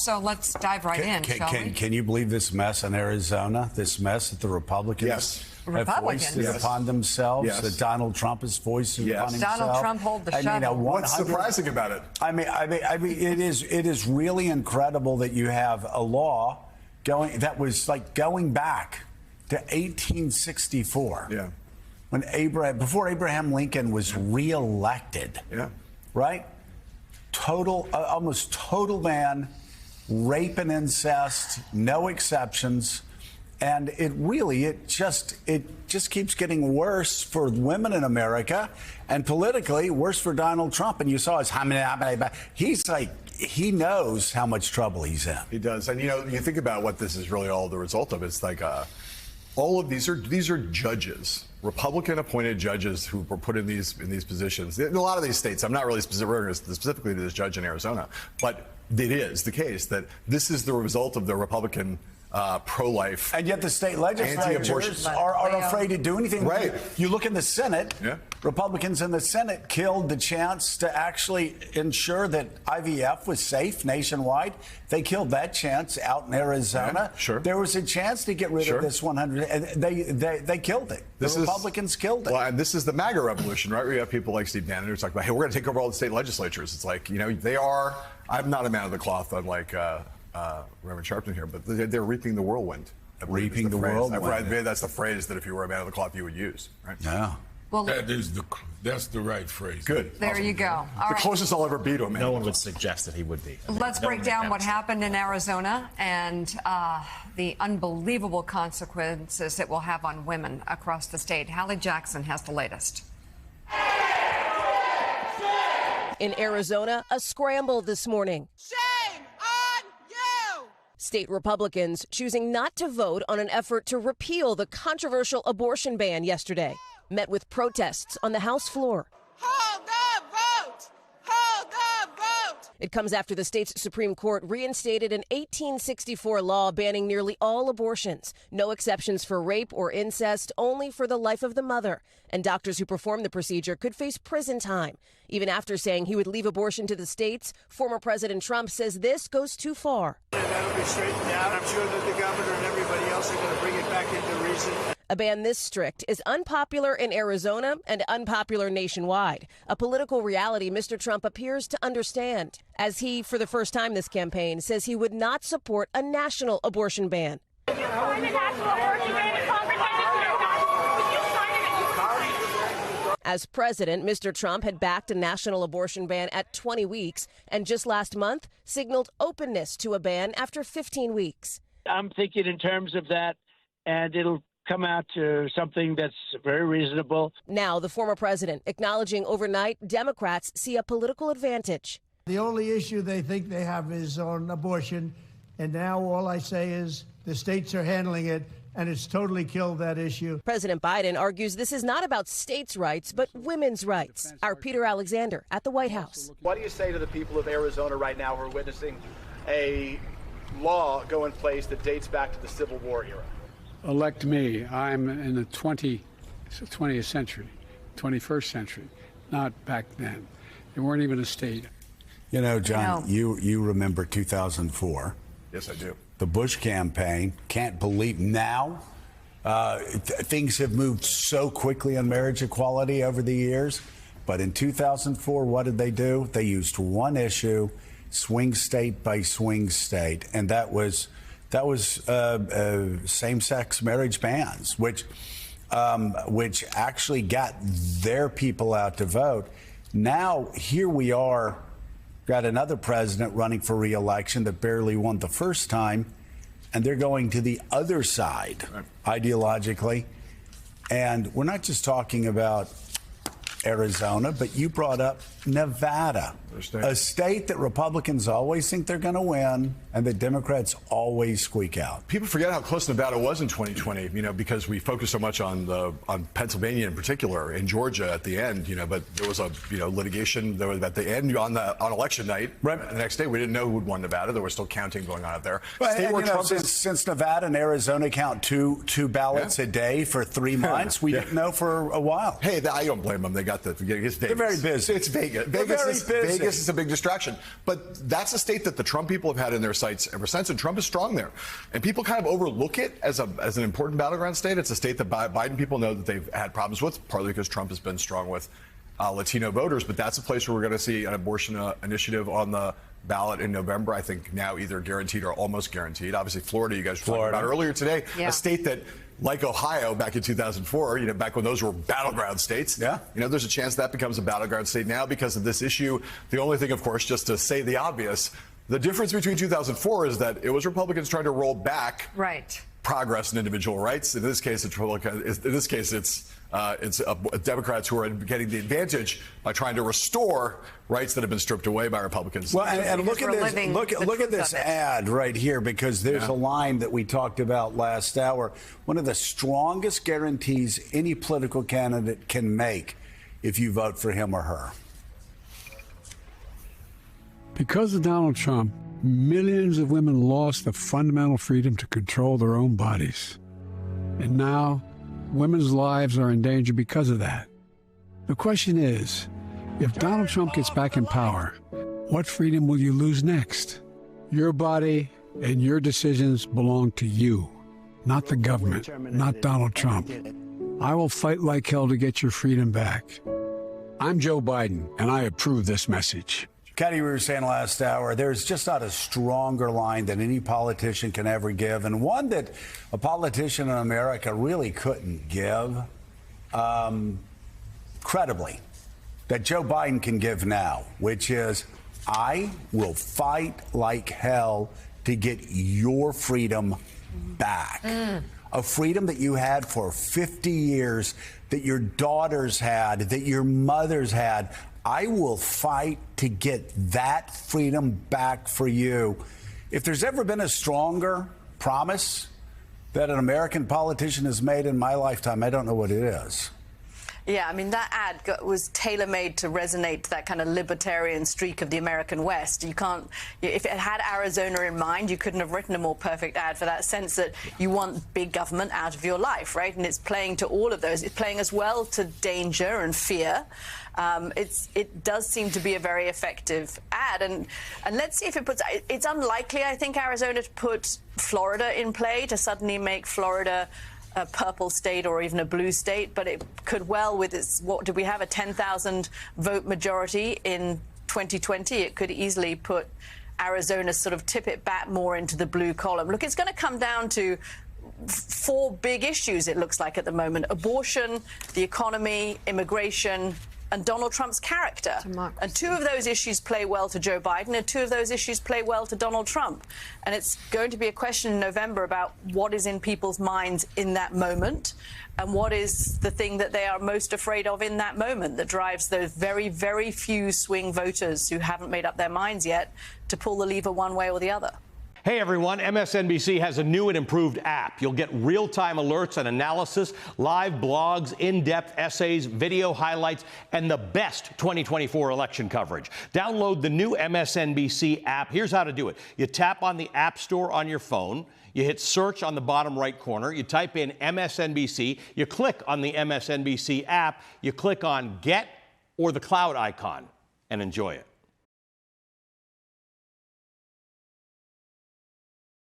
So let's dive right in, shall we? Can you believe this mess in Arizona? This mess that the Republicans have foisted upon themselves, that Donald Trump has foisted upon himself. Donald Trump hold the shovel. What's surprising about it? I mean, it is really incredible that you have a law that was like going back to 1864. Yeah. When before Abraham Lincoln was reelected. Yeah. Right? Almost total ban, rape and incest, no exceptions. And it just keeps getting worse for women in America, and politically worse for Donald Trump. And you saw he's like, he knows how much trouble he's in. He does. And you think about what this is really all the result of. It's like all of these are judges, Republican appointed judges who were put in these positions. In a lot of these states, I'm not really specifically to this judge in Arizona, but it is the case that this is the result of the Republican pro-life. And yet the state legislatures are afraid to do anything. Right. You look in the Senate, Republicans in the Senate killed the chance to actually ensure that IVF was safe nationwide. They killed that chance out in Arizona. Yeah, sure. There was a chance to get rid of this 100, and they killed it. The Republicans killed it. Well, and this is the MAGA revolution, right? We have people like Steve Bannon who talk about, hey, we're going to take over all the state legislatures. It's like, they are, I'm not a man of the cloth, unlike Reverend Sharpton here, but they're reaping the whirlwind. Reaping the whirlwind. That's the phrase that if you were a man of the cloth, you would use, right? Yeah. Well, that's the right phrase. Good. There you go. All the closest I'll ever be to a man. No one would suggest that he would be. Let's break down what happened in Arizona and the unbelievable consequences it will have on women across the state. Hallie Jackson has the latest. In Arizona, a scramble this morning. Shame on you! State Republicans choosing not to vote on an effort to repeal the controversial abortion ban yesterday, met with protests on the House floor. Hold the vote! Hold the vote! It comes after the state's Supreme Court reinstated an 1864 law banning nearly all abortions, no exceptions for rape or incest, only for the life of the mother. And doctors who perform the procedure could face prison time. Even after saying he would leave abortion to the states, former President Trump says this goes too far. That'll be straightened out. I'm sure that the governor and everybody else are going to bring it back into reason. A ban this strict is unpopular in Arizona and unpopular nationwide, a political reality Mr. Trump appears to understand, as he, for the first time this campaign, says he would not support a national abortion ban. As president, Mr. Trump had backed a national abortion ban at 20 weeks and just last month signaled openness to a ban after 15 weeks. I'm thinking in terms of that, and it'll come out to something that's very reasonable. Now, the former president acknowledging overnight Democrats see a political advantage. The only issue they think they have is on abortion. And now all I say is the states are handling it, and it's totally killed that issue. President Biden argues this is not about states' rights, but women's rights. Our Peter Alexander at the White House. What do you say to the people of Arizona right now who are witnessing a law go in place that dates back to the Civil War era? Elect me. I'm in the 20th century, 21st century, not back then. They weren't even a state. John, you remember 2004. Yes, I do. The Bush campaign. Can't believe now. Things have moved so quickly on marriage equality over the years. But in 2004, what did they do? They used one issue, swing state by swing state, and that was same-sex marriage bans, which actually got their people out to vote. Now here we are, got another president running for re-election that barely won the first time, and they're going to the other side ideologically. And we're not just talking about Arizona, but you brought up Nevada, a state that Republicans always think they're going to win and that Democrats always squeak out. People forget how close Nevada was in 2020, because we focus so much on Pennsylvania in particular, and Georgia at the end, but there was a litigation there was at the end on election night. Right. The next day we didn't know who would won Nevada. There was still counting going on out there. Well, since Nevada and Arizona count two ballots a day for 3 months, we didn't know for a while. Hey, I don't blame them. They got it's Vegas. They're very busy. It's Vegas. They're very busy. Vegas is a big distraction. But that's a state that the Trump people have had in their sights ever since, and Trump is strong there. And people kind of overlook it as an important battleground state. It's a state that Biden people know that they've had problems with, partly because Trump has been strong with Latino voters. But that's a place where we're going to see an abortion initiative on the ballot in November. I think now either guaranteed or almost guaranteed. Obviously, Florida, you guys were talking about earlier today, a state that, like Ohio back in 2004, back when those were battleground states. Yeah. There's a chance that becomes a battleground state now because of this issue. The only thing, of course, just to say the obvious, the difference between 2004 is that it was Republicans trying to roll back progress in individual rights. In this case, it's Democrats who are getting the advantage by trying to restore rights that have been stripped away by Republicans. Well, and look at this. Look at this ad right here, because there's a line that we talked about last hour. One of the strongest guarantees any political candidate can make if you vote for him or her. Because of Donald Trump, millions of women lost the fundamental freedom to control their own bodies. And now, women's lives are in danger because of that. The question is, if Donald Trump gets back in power, what freedom will you lose next? Your body and your decisions belong to you, not the government, not Donald Trump. I will fight like hell to get your freedom back. I'm Joe Biden, and I approve this message. Katie, we were saying last hour, there's just not a stronger line that any politician can ever give, and one that a politician in America really couldn't give credibly, that Joe Biden can give now, which is, I will fight like hell to get your freedom back. A freedom that you had for 50 years, that your daughters had, that your mothers had. I will fight to get that freedom back for you. If there's ever been a stronger promise that an American politician has made in my lifetime, I don't know what it is. Yeah, I mean, that ad was tailor-made to resonate to that kind of libertarian streak of the American West. You can't, if it had Arizona in mind, you couldn't have written a more perfect ad for that sense that you want big government out of your life, right? And it's playing to all of those. It's playing as well to danger and fear. It does seem to be a very effective ad. And let's see if it puts, it's unlikely, I think, Arizona to put Florida in play, to suddenly make Florida a purple state or even a blue state, but it could well, with its, what do we have, a 10,000 vote majority in 2020, it could easily put Arizona, sort of tip it back more into the blue column. Look, it's going to come down to 4 big issues, it looks like, at the moment: abortion, the economy, immigration, and Donald Trump's character. And 2 of those issues play well to Joe Biden, and 2 of those issues play well to Donald Trump. And it's going to be a question in November about what is in people's minds in that moment, and what is the thing that they are most afraid of in that moment that drives those very, very few swing voters who haven't made up their minds yet to pull the lever one way or the other. Hey everyone, MSNBC has a new and improved app. You'll get real-time alerts and analysis, live blogs, in-depth essays, video highlights, and the best 2024 election coverage. Download the new MSNBC app. Here's how to do it. You tap on the App Store on your phone. You hit search on the bottom right corner. You type in MSNBC. You click on the MSNBC app. You click on Get or the cloud icon and enjoy it.